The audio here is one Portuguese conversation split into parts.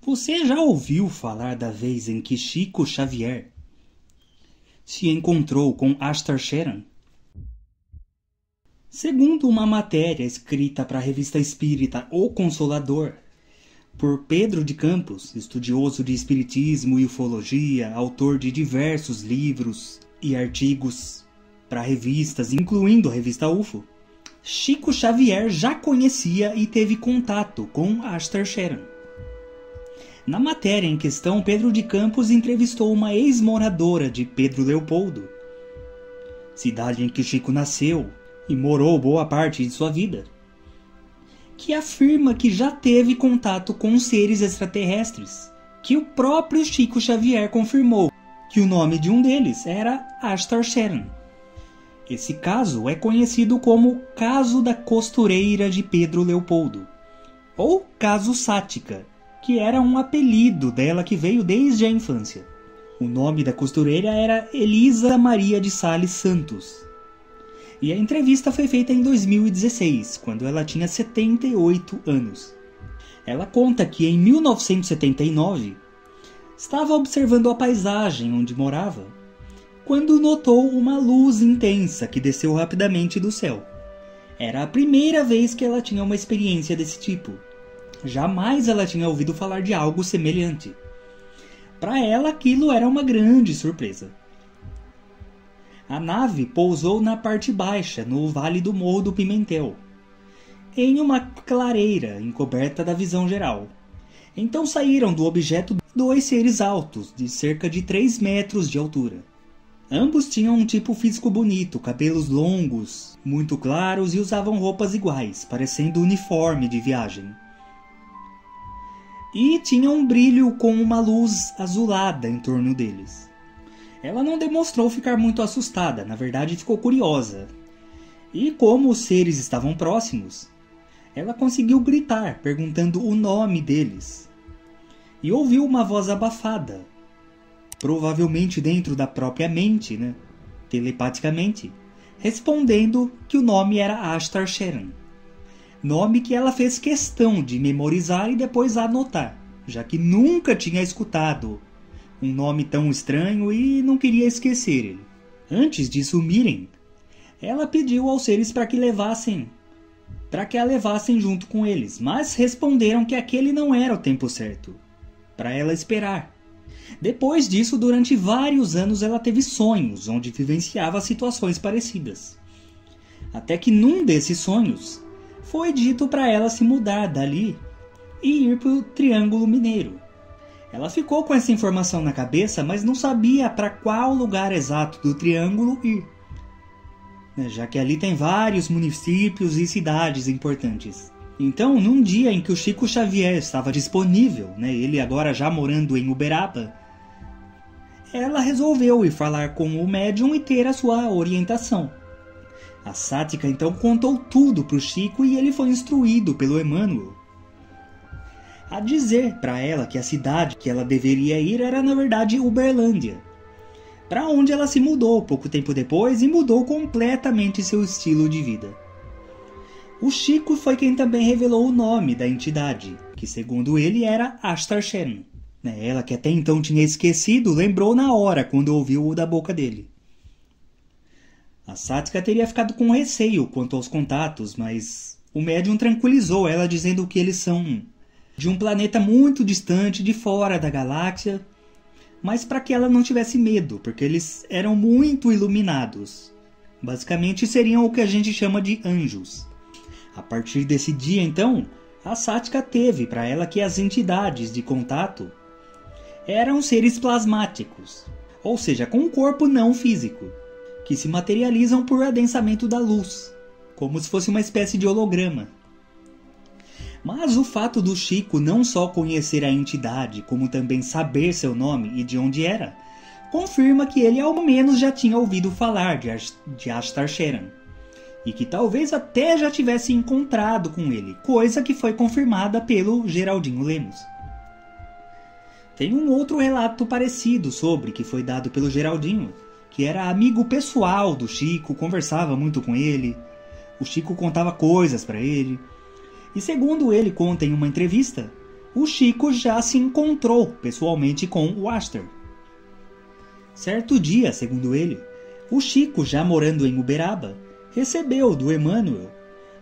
Você já ouviu falar da vez em que Chico Xavier se encontrou com Astar Sheran? Segundo uma matéria escrita para a revista espírita O Consolador, por Pedro de Campos, estudioso de espiritismo e ufologia, autor de diversos livros e artigos para revistas, incluindo a revista UFO, Chico Xavier já conhecia e teve contato com Astar Sheran. Na matéria em questão, Pedro de Campos entrevistou uma ex-moradora de Pedro Leopoldo, cidade em que Chico nasceu e morou boa parte de sua vida, que afirma que já teve contato com seres extraterrestres, que o próprio Chico Xavier confirmou que o nome de um deles era Astar Sheran. Esse caso é conhecido como Caso da Costureira de Pedro Leopoldo, ou Caso Sática, que era um apelido dela que veio desde a infância. O nome da costureira era Elisa Maria de Sales Santos. E a entrevista foi feita em 2016, quando ela tinha 78 anos. Ela conta que em 1979 estava observando a paisagem onde morava, quando notou uma luz intensa que desceu rapidamente do céu. Era a primeira vez que ela tinha uma experiência desse tipo. Jamais ela tinha ouvido falar de algo semelhante. Para ela, aquilo era uma grande surpresa. A nave pousou na parte baixa, no vale do Morro do Pimentel, em uma clareira encoberta da visão geral. Então saíram do objeto dois seres altos, de cerca de 3 metros de altura. Ambos tinham um tipo físico bonito, cabelos longos, muito claros e usavam roupas iguais, parecendo uniforme de viagem. E tinha um brilho com uma luz azulada em torno deles. Ela não demonstrou ficar muito assustada, na verdade ficou curiosa. E como os seres estavam próximos, ela conseguiu gritar, perguntando o nome deles. E ouviu uma voz abafada, provavelmente dentro da própria mente, telepaticamente, respondendo que o nome era Astar Sheran. Nome que ela fez questão de memorizar e depois anotar, já que nunca tinha escutado um nome tão estranho e não queria esquecer ele. Antes de sumirem, ela pediu aos seres para que a levassem junto com eles, mas responderam que aquele não era o tempo certo, para ela esperar. Depois disso, durante vários anos ela teve sonhos onde vivenciava situações parecidas. Até que num desses sonhos, foi dito para ela se mudar dali e ir para o Triângulo Mineiro. Ela ficou com essa informação na cabeça, mas não sabia para qual lugar exato do Triângulo ir, já que ali tem vários municípios e cidades importantes. Então, num dia em que o Chico Xavier estava disponível, ele agora já morando em Uberaba, ela resolveu ir falar com o médium e ter a sua orientação. A Sática então contou tudo para o Chico e ele foi instruído pelo Emmanuel a dizer para ela que a cidade que ela deveria ir era na verdade Uberlândia, para onde ela se mudou pouco tempo depois e mudou completamente seu estilo de vida. O Chico foi quem também revelou o nome da entidade, que segundo ele era Astar Sheran. Ela, que até então tinha esquecido, lembrou na hora quando ouviu da boca dele. A Sática teria ficado com receio quanto aos contatos, mas o médium tranquilizou ela dizendo que eles são de um planeta muito distante, de fora da galáxia, mas para que ela não tivesse medo, porque eles eram muito iluminados. Basicamente seriam o que a gente chama de anjos. A partir desse dia, então, a Sática teve para ela que as entidades de contato eram seres plasmáticos, ou seja, com um corpo não físico, que se materializam por adensamento da luz, como se fosse uma espécie de holograma. Mas o fato do Chico não só conhecer a entidade, como também saber seu nome e de onde era, confirma que ele ao menos já tinha ouvido falar de Astar Sheran, e que talvez até já tivesse encontrado com ele, coisa que foi confirmada pelo Geraldinho Lemos. Tem um outro relato parecido que foi dado pelo Geraldinho, que era amigo pessoal do Chico, conversava muito com ele, o Chico contava coisas para ele, e segundo ele conta em uma entrevista, o Chico já se encontrou pessoalmente com o Ashtar. Certo dia, segundo ele, o Chico, já morando em Uberaba, recebeu do Emmanuel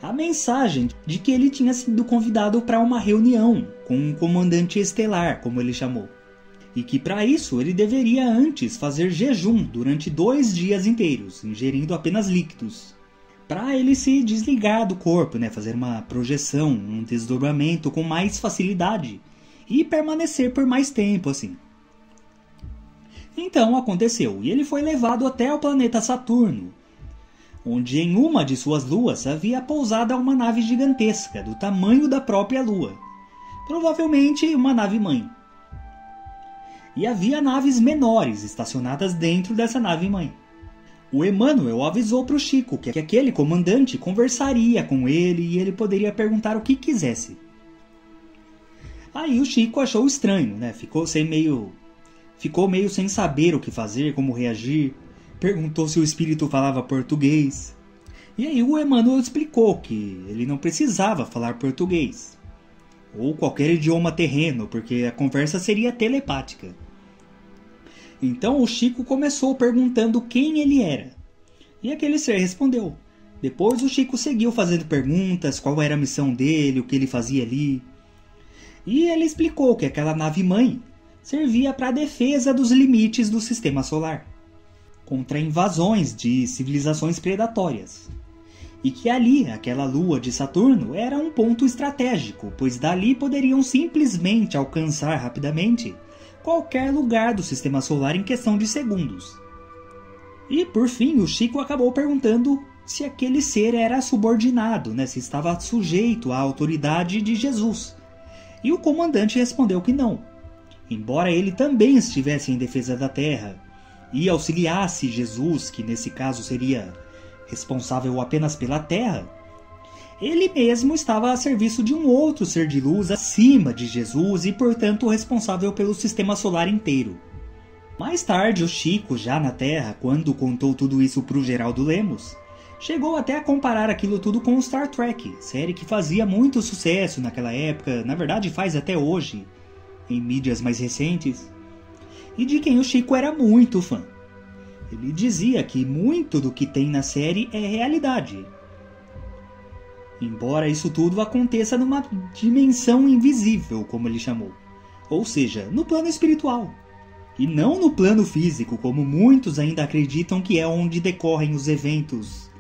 a mensagem de que ele tinha sido convidado para uma reunião com um comandante estelar, como ele chamou, e que para isso ele deveria antes fazer jejum durante 2 dias inteiros, ingerindo apenas líquidos, para ele se desligar do corpo, fazer uma projeção, um desdobramento com mais facilidade e permanecer por mais tempo assim. Então aconteceu, e ele foi levado até o planeta Saturno, onde em uma de suas luas havia pousado uma nave gigantesca, do tamanho da própria Lua, provavelmente uma nave-mãe. E havia naves menores estacionadas dentro dessa nave-mãe. O Emmanuel avisou para o Chico que aquele comandante conversaria com ele e ele poderia perguntar o que quisesse. Aí o Chico achou estranho, ficou meio sem saber o que fazer, como reagir. Perguntou se o espírito falava português. E aí o Emmanuel explicou que ele não precisava falar português, ou qualquer idioma terreno, porque a conversa seria telepática. Então o Chico começou perguntando quem ele era. E aquele ser respondeu. Depois o Chico seguiu fazendo perguntas, qual era a missão dele, o que ele fazia ali. E ele explicou que aquela nave-mãe servia para a defesa dos limites do sistema solar, contra invasões de civilizações predatórias. E que ali, aquela lua de Saturno, era um ponto estratégico, pois dali poderiam simplesmente alcançar rapidamente qualquer lugar do sistema solar em questão de segundos. E por fim, o Chico acabou perguntando se aquele ser era subordinado, se estava sujeito à autoridade de Jesus. E o comandante respondeu que não. Embora ele também estivesse em defesa da Terra e auxiliasse Jesus, que nesse caso seria responsável apenas pela Terra, ele mesmo estava a serviço de um outro ser de luz acima de Jesus e, portanto, responsável pelo sistema solar inteiro. Mais tarde, o Chico, já na Terra, quando contou tudo isso para o Geraldo Lemos, chegou até a comparar aquilo tudo com Star Trek, série que fazia muito sucesso naquela época, na verdade faz até hoje, em mídias mais recentes, e de quem o Chico era muito fã. Ele dizia que muito do que tem na série é realidade, embora isso tudo aconteça numa dimensão invisível, como ele chamou, ou seja, no plano espiritual, e não no plano físico, como muitos ainda acreditam que é onde decorrem os eventos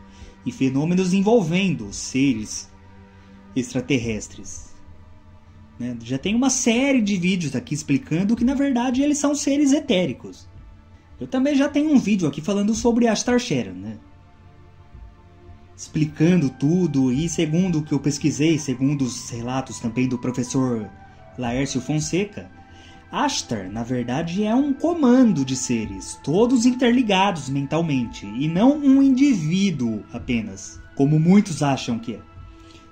e fenômenos envolvendo seres extraterrestres. Já tem uma série de vídeos aqui explicando que na verdade eles são seres etéricos. Eu também já tenho um vídeo aqui falando sobre Ashtar Sheran, explicando tudo, e segundo o que eu pesquisei, segundo os relatos também do professor Laércio Fonseca, Ashtar, na verdade, é um comando de seres, todos interligados mentalmente, e não um indivíduo apenas, como muitos acham que é.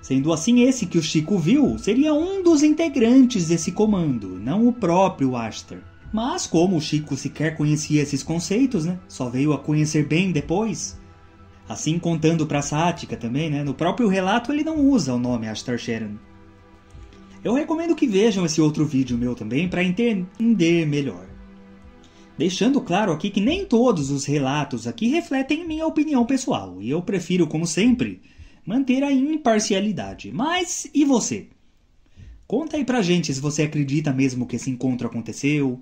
Sendo assim, esse que o Chico viu seria um dos integrantes desse comando, não o próprio Ashtar. Mas como o Chico sequer conhecia esses conceitos, só veio a conhecer bem depois, assim contando para Sática também, no próprio relato ele não usa o nome Ashtar Sheran. Eu recomendo que vejam esse outro vídeo meu também para entender melhor. Deixando claro aqui que nem todos os relatos aqui refletem minha opinião pessoal, e eu prefiro, como sempre, manter a imparcialidade. Mas e você? Conta aí pra gente se você acredita mesmo que esse encontro aconteceu.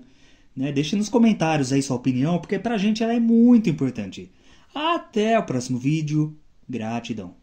Deixe nos comentários aí sua opinião, porque pra gente ela é muito importante. Até o próximo vídeo. Gratidão.